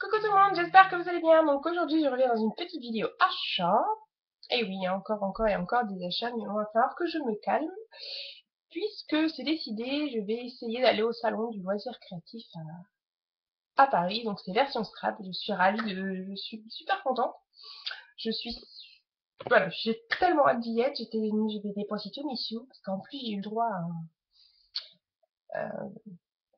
Coucou tout le monde, j'espère que vous allez bien. Donc aujourd'hui, je reviens dans une petite vidéo achat. Et oui, il y a encore et encore des achats, mais il va falloir que je me calme. Puisque c'est décidé, je vais essayer d'aller au salon du loisir créatif à Paris. Donc c'est version scrap. Je suis je suis super contente. Je suis, voilà, j'ai tellement hâte d'y être. J'avais dépensé tous mes sous. Parce qu'en plus, j'ai eu le droit à,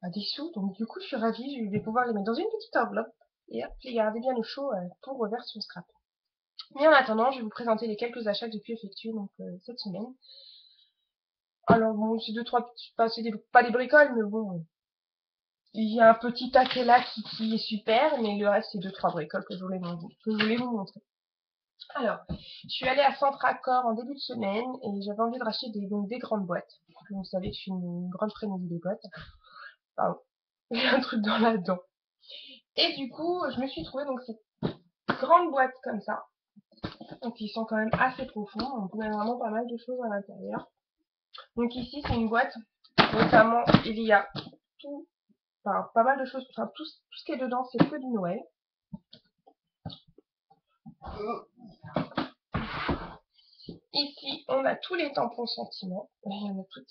à des sous. Donc du coup, je suis ravie. Je vais pouvoir les mettre dans une petite enveloppe. Et hop, les garder bien au chaud pour version scrap. Mais en attendant, je vais vous présenter les quelques achats que j'ai pu effectuer donc, cette semaine. Alors bon, c'est deux, trois petits, pas des bricoles, mais bon, il y a un petit taquet là qui est super, mais le reste c'est deux, trois bricoles que je voulais vous montrer. Alors, je suis allée à Centracor en début de semaine et j'avais envie de racheter des grandes boîtes. Vous savez que je suis une grande frénésie des boîtes. Pardon, j'ai un truc dans la dent. Et du coup, je me suis trouvé donc ces grandes boîtes comme ça. Donc ils sont quand même assez profonds, on peut mettre vraiment pas mal de choses à l'intérieur. Donc ici c'est une boîte, notamment il y a tout, enfin pas mal de choses, enfin tout ce qui est dedans c'est que du Noël. Ici on a tous les tampons sentiments, il y en a tout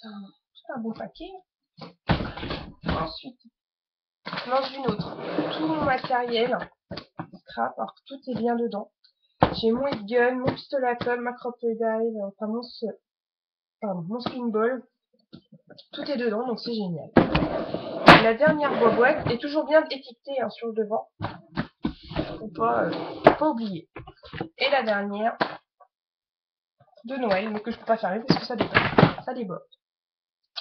un bon paquet. Ensuite, dans une autre, tout mon matériel scrap, alors que tout est bien dedans. J'ai mon heat gun, mon pistolet à colle, ma crocodile, enfin mon spin ball, tout est dedans donc c'est génial. La dernière boîte est toujours bien étiquetée hein, sur le devant, faut pas oublier. Et la dernière de Noël, mais que je peux pas fermer parce que ça déborde.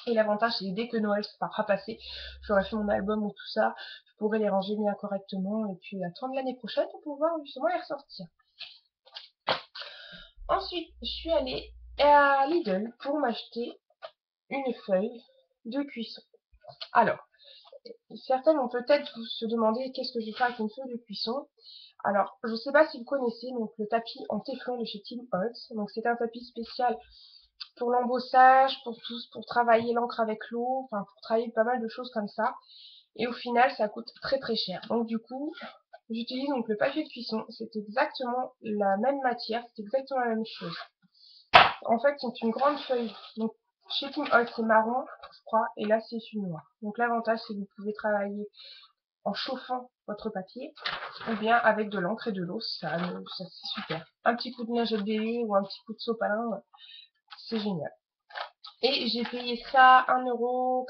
Et l'avantage c'est que dès que Noël sera passé, j'aurai fait mon album ou tout ça, je pourrai les ranger bien correctement et puis attendre l'année prochaine pour pouvoir justement les ressortir. Ensuite, je suis allée à Lidl pour m'acheter une feuille de cuisson. Alors, certaines vont peut-être se demander qu'est-ce que je vais faire avec une feuille de cuisson. Alors, je ne sais pas si vous connaissez donc le tapis en téflon de chez Tim Holtz. Donc c'est un tapis spécial pour l'embossage, pour travailler l'encre avec l'eau, enfin pour travailler pas mal de choses comme ça. Et au final, ça coûte très très cher. Donc du coup, j'utilise donc le papier de cuisson. C'est exactement la même matière, c'est exactement la même chose. En fait, c'est une grande feuille. Donc chez Tim Holtz, c'est marron, je crois, et là c'est une noire. Donc l'avantage, c'est que vous pouvez travailler en chauffant votre papier, ou bien avec de l'encre et de l'eau, ça c'est super. Un petit coup de neige BE ou un petit coup de sopalin, c'est génial. Et j'ai payé ça 1,49 €,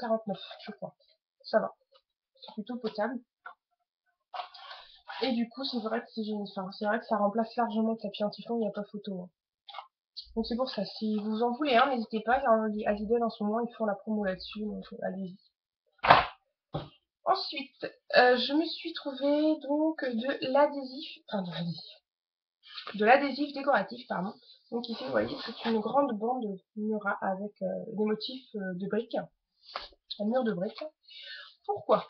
je crois. Ça va, c'est plutôt potable. Et du coup, c'est vrai que c'est génial. Enfin, c'est vrai que ça remplace largement le tapis anti-fond, il n'y a pas photo. Hein. Donc c'est pour ça, si vous en voulez un, n'hésitez pas, à Lidl en ce moment, ils font la promo là-dessus, donc allez-y. Ensuite, je me suis trouvé donc de l'adhésif décoratif, pardon. Donc ici, vous voyez, c'est une grande bande murale avec des motifs de briques, un mur de briques. Pourquoi?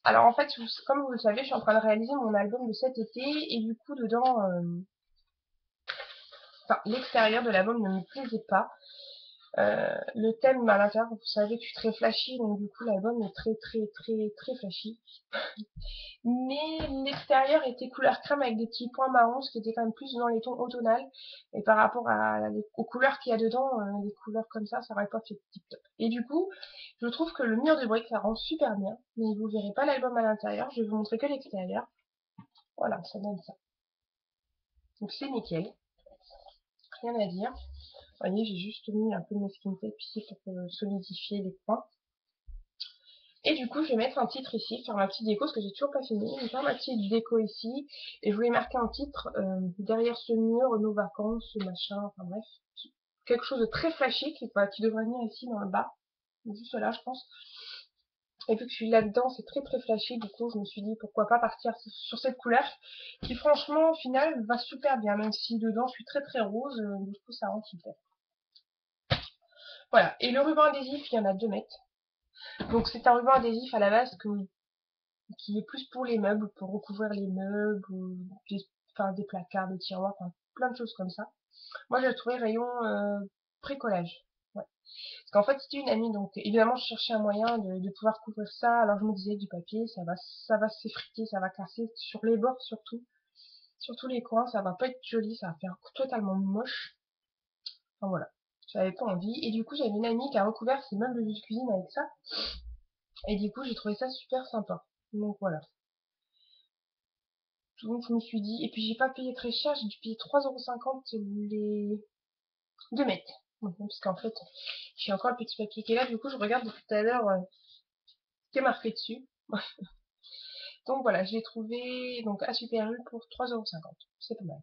Alors en fait, comme vous le savez, je suis en train de réaliser mon album de cet été, et du coup, dedans, l'extérieur de l'album ne me plaisait pas. Le thème à l'intérieur, vous savez que je suis très flashy, donc du coup, l'album est très flashy. Mais l'extérieur était couleur crème avec des petits points marrons, ce qui était quand même plus dans les tons automnales. Et par rapport aux couleurs qu'il y a dedans, les couleurs comme ça aurait pas fait tip top. Et du coup, je trouve que le mur de briques, ça rend super bien. Mais vous verrez pas l'album à l'intérieur, je vais vous montrer que l'extérieur. Voilà, ça donne ça. Donc c'est nickel. Rien à dire. Vous voyez, j'ai juste mis un peu de masking tape ici pour solidifier les points. Et du coup, je vais mettre un titre ici, faire ma petite déco, parce que j'ai toujours pas fini. Je vais faire ma petite déco ici, et je voulais marquer un titre derrière ce mur, nos vacances, ce machin, enfin bref. Quelque chose de très flashy qui devrait venir ici dans le bas. Juste là, je pense. Et vu que je suis là-dedans, c'est très flashy, du coup, je me suis dit pourquoi pas partir sur cette couleur, qui franchement, au final, va super bien, même si dedans, je suis très rose, du coup, ça rend super. Voilà. Et le ruban adhésif, il y en a 2 mètres. Donc c'est un ruban adhésif à la base qui est plus pour les meubles, pour recouvrir les meubles, ou des placards, des tiroirs, enfin plein de choses comme ça. Moi j'ai trouvé rayon bricolage. Ouais. Parce qu'en fait, c'était une amie, donc évidemment, je cherchais un moyen de pouvoir couvrir ça. Alors je me disais du papier, ça va s'effriter, ça va casser sur les bords surtout. Sur tous les coins, ça va pas être joli, ça va faire totalement moche. Enfin voilà, j'avais pas envie. Et du coup, j'avais une amie qui a recouvert ses meubles de cuisine avec ça. Et du coup, j'ai trouvé ça super sympa. Donc voilà. Donc je me suis dit, et puis j'ai pas payé très cher, j'ai dû payer 3,50 € les 2 mètres. Parce qu'en fait, j'ai encore le petit papier qui est là, du coup je regarde depuis tout à l'heure ce qui est marqué dessus. Donc voilà, je l'ai trouvé donc à Super U pour 3,50 €. C'est pas mal.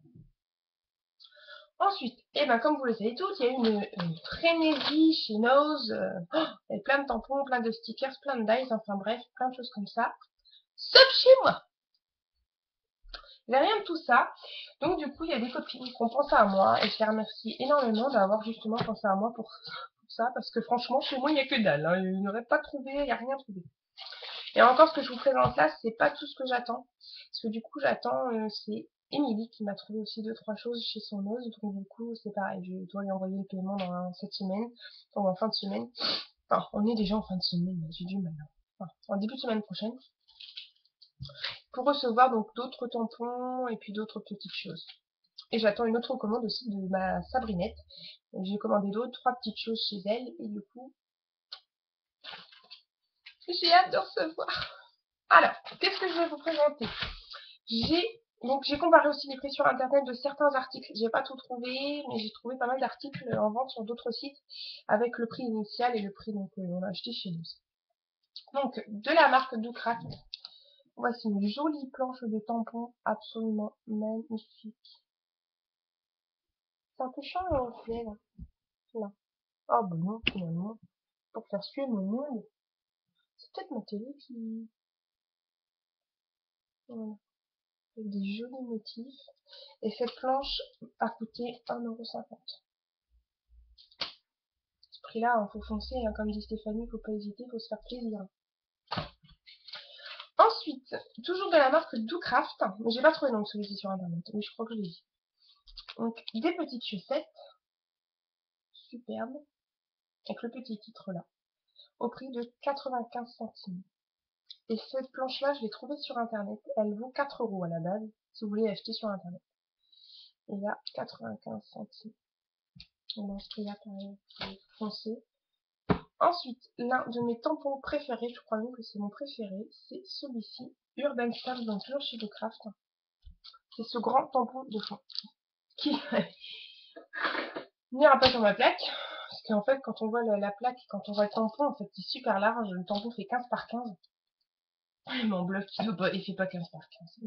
Ensuite, et ben comme vous le savez tous, il y a eu une frénésie chez Nose. Il y avait plein de tampons, plein de stickers, plein de dies, enfin bref, plein de choses comme ça. Sauf chez moi. Il n'y a rien de tout ça. Donc du coup, il y a des copines qui ont pensé à moi et je les remercie énormément d'avoir justement pensé à moi pour ça parce que franchement, chez moi, il n'y a que dalle. Hein. Ils n'auraient pas trouvé, il n'y a rien trouvé. Et encore, ce que je vous présente là, c'est pas tout ce que j'attends. Parce que du coup, j'attends, c'est Émilie qui m'a trouvé aussi 2-3 choses chez son ose. Donc du coup, c'est pareil, je dois lui envoyer le paiement dans cette semaine, donc en fin de semaine. Enfin, on est déjà en fin de semaine, j'ai du mal. Enfin, en début de semaine prochaine. Pour recevoir donc d'autres tampons et puis d'autres petites choses. Et j'attends une autre commande aussi de ma Sabrinette. J'ai commandé d'autres, 3 petites choses chez elle et du coup, j'ai hâte de recevoir. Alors, qu'est-ce que je vais vous présenter? J'ai comparé aussi les prix sur internet de certains articles. J'ai pas tout trouvé, mais j'ai trouvé pas mal d'articles en vente sur d'autres sites avec le prix initial et le prix donc on a acheté chez nous. Donc de la marque Docraft, voici une jolie planche de tampons absolument magnifique. C'est un peu chiant le reflet là. Là. Oh ben non, finalement, pour faire suivre mon monde. C'est peut-être ma télé qui... Voilà. Avec des jolis motifs. Et cette planche a coûté 1,50 €. Ce prix-là, il faut foncer, hein, comme dit Stéphanie, faut pas hésiter, faut se faire plaisir. Ensuite, toujours de la marque Docraft, mais j'ai pas trouvé donc celui-ci sur internet, mais je crois que je l'ai dit. Donc, des petites chaussettes, superbes, avec le petit titre là, au prix de 95 centimes. Et cette planche-là, je l'ai trouvée sur internet, elle vaut 4 € à la base, si vous voulez acheter sur internet. Et là, 95 centimes. Donc dans ce prix-là, pareil, foncé. Ensuite, l'un de mes tampons préférés, je crois même que c'est mon préféré, c'est celui-ci, Urban Stamp, donc toujours chez Docraft. C'est ce grand tampon de fond qui n'ira pas sur ma plaque. Parce qu'en fait, quand on voit la plaque, quand on voit le tampon, en fait, c'est super large. Le tampon fait 15 par 15. Mon bloc, il fait pas 15 par 15.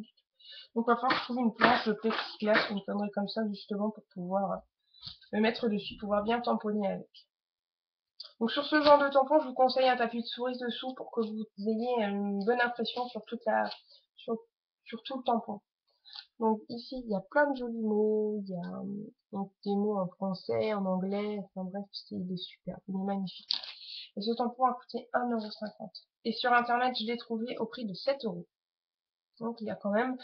Donc, enfin, je trouve une planche de plexiglas, une connerie comme ça, justement, pour pouvoir me mettre dessus, pouvoir bien tamponner avec. Donc, sur ce genre de tampon, je vous conseille un tapis de souris dessous pour que vous ayez une bonne impression sur toute la, sur tout le tampon. Donc ici, il y a plein de jolis mots, il y a donc, des mots en français, en anglais, enfin bref, il est super, il est magnifique. Et ce tampon a coûté 1,50 €. Et sur internet, je l'ai trouvé au prix de 7 €. Donc il y a quand même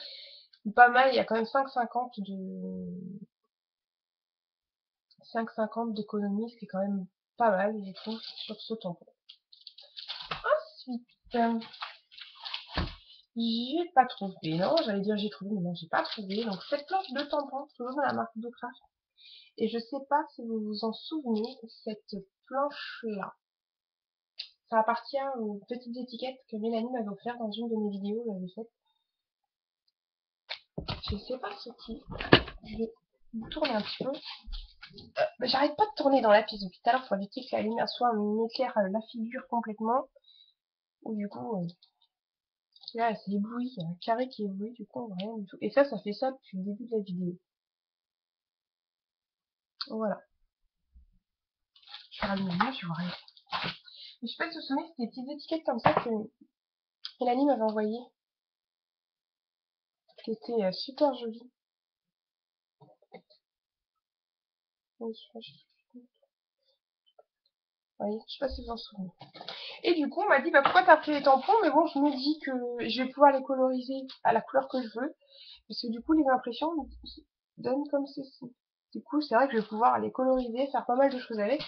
pas mal, il y a quand même 5,50 d'économie, ce qui est quand même pas mal, je trouve, sur ce tampon. Ensuite, j'ai pas trouvé, non, j'allais dire j'ai trouvé, mais non, j'ai pas trouvé. Donc cette planche de tampon, toujours de la marque Docraft. Et je sais pas si vous vous en souvenez, cette planche-là, ça appartient aux petites étiquettes que Mélanie m'avait offert dans une de mes vidéos, j'avais faite. Je sais pas ce qui... Je vais tourner un petit peu. J'arrête pas de tourner dans la pièce depuis tout à l'heure pour éviter que la lumière soit m'éclaire la figure complètement. Ou du coup, là c'est ébloui, il y a un carré qui est ébloui, du coup on voit rien du tout. Et ça fait ça depuis le début de la vidéo. Voilà. Je vais rallumer la lumière, je vois rien. Je sais pas si vous vous souvenez, c'était des petites étiquettes comme ça que Mélanie m'avait envoyées. Qui étaient super jolies. Oui, je sais pas si vous en souvenez. Et du coup, on m'a dit, bah pourquoi t'as pris les tampons? Mais bon, je me dis que je vais pouvoir les coloriser à la couleur que je veux. Parce que du coup, les impressions donnent comme ceci. Du coup, c'est vrai que je vais pouvoir les coloriser, faire pas mal de choses avec.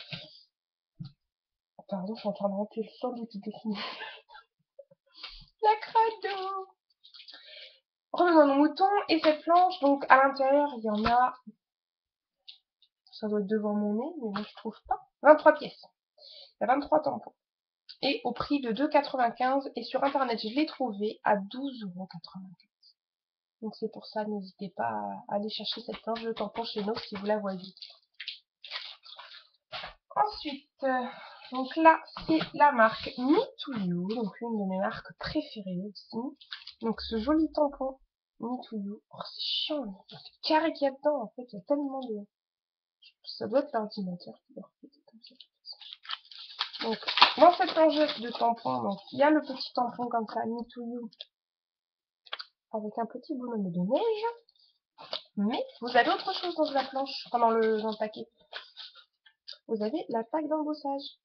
Pardon, je suis en train de rentrer le sang du tout dessiné. La crado. Revenons à nos moutons et cette planche, donc à l'intérieur, il y en a, ça doit être devant mon nez, mais moi je trouve pas, 23 pièces. Il y a 23 tampons. Et au prix de 2,95 et sur internet, je l'ai trouvé à 12,95 €. Donc c'est pour ça, n'hésitez pas à aller chercher cette planche de tampons chez nous si vous la voyez. Ensuite, donc là, c'est la marque Me To You, donc une de mes marques préférées aussi. Donc ce joli tampon Me To You. Oh, c'est chiant, c'est carré qu'il y a dedans, en fait, il y a tellement de... Ça doit être l'ordinateur qui doit refléter comme ça. Donc, dans cette lingette de tampon, donc, il y a le petit tampon comme ça, Me To You, avec un petit bonhomme de neige. Mais vous avez autre chose dans la planche, enfin dans le paquet. Vous avez la plaque d'embossage.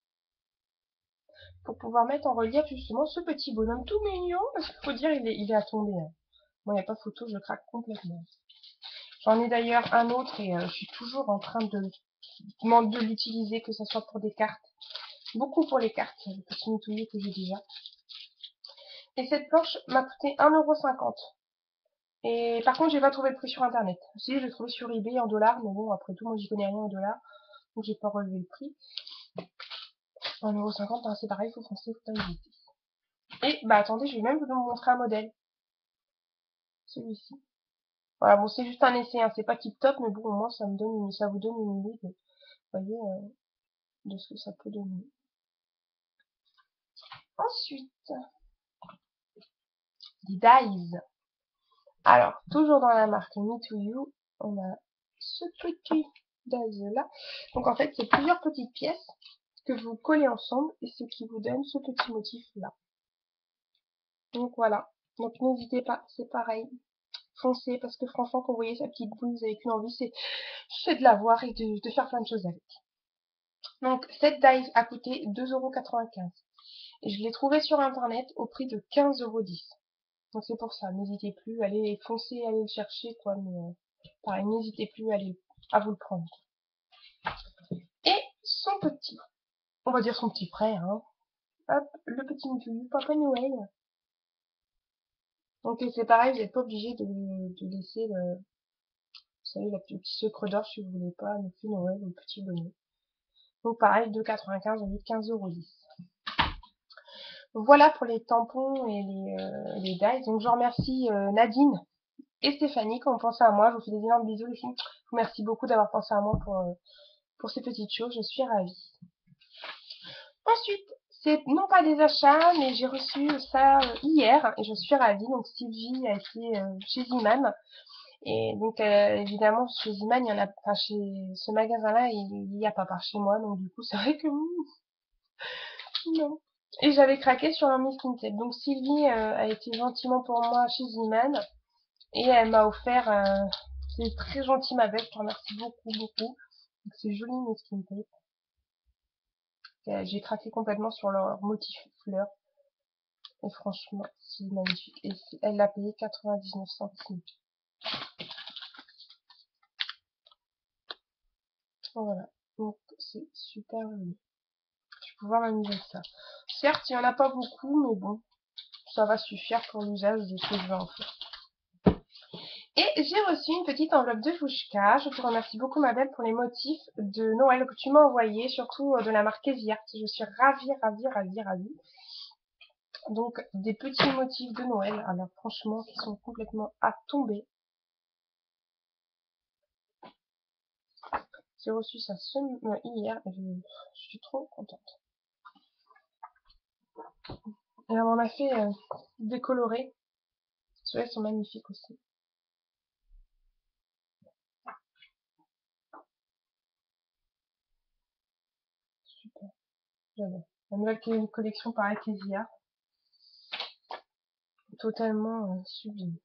Pour pouvoir mettre en relief justement ce petit bonhomme tout mignon, parce qu'il faut dire il est à tomber. Hein. Moi, il n'y a pas photo, je craque complètement. J'en ai d'ailleurs un autre et je suis toujours en train de l'utiliser, que ce soit pour des cartes. Beaucoup pour les cartes, le petit nettoyé que j'ai déjà. Et cette planche m'a coûté 1,50 €. Et par contre, j'ai pas trouvé le prix sur internet. Si, je l'ai trouvé sur eBay en dollars, mais bon, après tout, moi j'y connais rien en dollars, donc j'ai pas relevé le prix. 1,50 €, c'est pareil, il faut foncer, faut pas hésiter. Et bah attendez, je vais même vous montrer un modèle. Celui-ci. Voilà, bon, c'est juste un essai, hein, c'est pas tip top, mais bon, au moins ça vous donne une idée de, voyez, de ce que ça peut donner. Ensuite, des dies. Alors, toujours dans la marque Me To You, on a ce petit dies là. Donc en fait, c'est plusieurs petites pièces que vous collez ensemble et ce qui vous donne ce petit motif là. Donc voilà. Donc n'hésitez pas, c'est pareil. Foncez, parce que franchement, quand vous voyez sa petite boule, vous n'avez qu'une envie, c'est de la voir et de faire plein de choses avec. Donc cette dies a coûté 2,95 €. Et je l'ai trouvé sur internet au prix de 15,10 €. Donc c'est pour ça, n'hésitez plus, allez foncer, allez le chercher, quoi, mais pareil, n'hésitez plus à vous le prendre. Et son petit, on va dire son petit frère, hein. Hop, le petit Mickey, Papa Noël. Donc c'est pareil, vous n'êtes pas obligé de laisser le, vous savez, le petit sucre d'or si vous voulez pas, le petit Noël ou le petit bonnet. Donc pareil, 2,95 € au lieu de 15,10 €. Voilà pour les tampons et les dies. Donc je remercie Nadine et Stéphanie qui ont pensé à moi. Je vous fais des énormes bisous les filles. Je vous remercie beaucoup d'avoir pensé à moi pour ces petites choses. Je suis ravie. Ensuite, c'est non pas des achats, mais j'ai reçu ça hier et je suis ravie. Donc Sylvie a été chez Iman. Et donc évidemment chez Iman, il y en a, enfin chez ce magasin-là, il n'y a pas par chez moi. Donc du coup, c'est vrai que non. Et j'avais craqué sur un Miss Tinted. Donc Sylvie a été gentiment pour moi chez Iman. Et elle m'a offert, c'est très gentil ma belle, je te remercie beaucoup, beaucoup. Donc c'est joli Miss Tinted. J'ai craqué complètement sur leur motif fleur. Et franchement, c'est magnifique. Et elle l'a payé 99 centimes. Voilà. Donc c'est super joli. Je vais pouvoir m'amuser avec ça. Certes, il n'y en a pas beaucoup, mais bon, ça va suffire pour l'usage de ce que je vais en faire. Et j'ai reçu une petite enveloppe de Fouchka. Je te remercie beaucoup ma belle pour les motifs de Noël que tu m'as envoyés, surtout de la marque Easy Art. Je suis ravie, ravie, ravie, ravie. Donc des petits motifs de Noël, alors franchement qui sont complètement à tomber. J'ai reçu ça hier et je suis trop contente. Et on en a fait décolorés. Ceux-là sont magnifiques aussi. Super, j'adore. La nouvelle collection par Easy Art. Totalement sublime.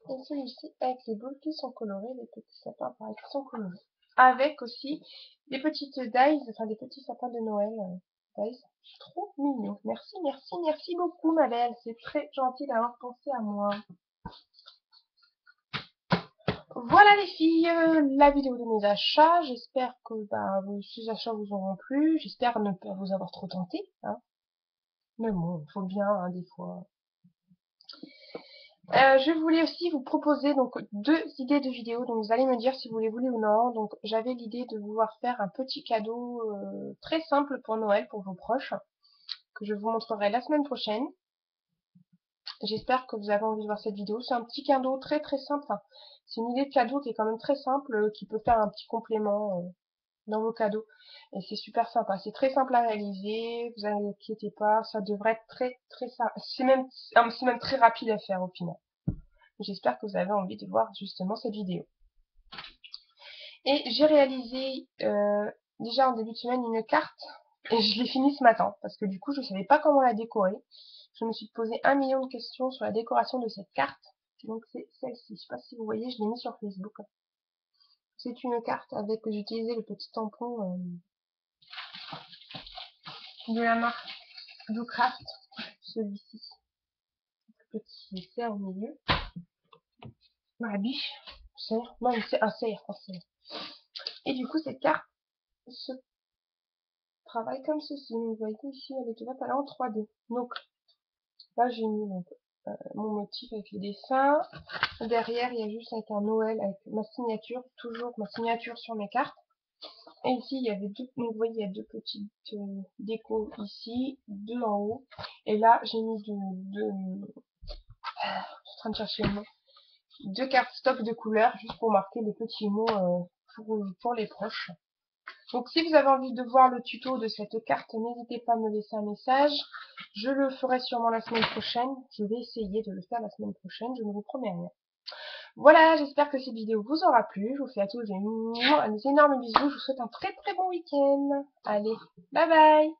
Et celui-ci avec les boules qui sont colorées, les petits sapins pareil qui sont colorés. Avec aussi des petites dies, enfin des petits sapins de Noël. Dies. Trop mignon. Merci, merci, merci beaucoup ma belle. C'est très gentil d'avoir pensé à moi. Voilà les filles, la vidéo de mes achats. J'espère que ces achats vous auront plu. J'espère ne pas vous avoir trop tenté. Hein. Mais bon, il faut bien, hein, des fois. Je voulais aussi vous proposer donc 2 idées de vidéos. Donc vous allez me dire si vous les voulez ou non. Donc j'avais l'idée de vouloir faire un petit cadeau très simple pour Noël pour vos proches, que je vous montrerai la semaine prochaine. J'espère que vous avez envie de voir cette vidéo. C'est un petit cadeau très très simple. Enfin, c'est une idée de cadeau qui est quand même très simple, qui peut faire un petit complément dans vos cadeaux. Et c'est super sympa. C'est très simple à réaliser. Vous inquiétez pas, ça devrait être très très simple. C'est même très rapide à faire au final. J'espère que vous avez envie de voir justement cette vidéo. Et j'ai réalisé déjà en début de semaine une carte. Et je l'ai finie ce matin. Parce que du coup, je ne savais pas comment la décorer. Je me suis posé 1 million de questions sur la décoration de cette carte. Donc c'est celle-ci. Je ne sais pas si vous voyez, je l'ai mis sur Facebook. C'est une carte avec, j'ai utilisé le petit tampon de la marque Docraft. Celui-ci. Le petit cerf au milieu. Ma biche. Cerf. Non, c'est un cerf. Et du coup, cette carte se travaille comme ceci. Vous voyez ici, avec la palette en 3D. Donc, là, j'ai mis mon motif avec les dessins. Derrière, il y a juste avec un Noël, avec ma signature, toujours ma signature sur mes cartes. Et ici, il y avait deux, donc vous voyez, il y a 2 petites décos ici, 2 en haut. Et là, j'ai mis je suis en train de chercher le mot, 2 cartes stock de couleurs, juste pour marquer les petits mots pour les proches. Donc si vous avez envie de voir le tuto de cette carte, n'hésitez pas à me laisser un message. Je le ferai sûrement la semaine prochaine. Je vais essayer de le faire la semaine prochaine, je ne vous promets rien. Voilà, j'espère que cette vidéo vous aura plu. Je vous fais à tous des énormes bisous. Je vous souhaite un très très bon week-end. Allez, bye bye!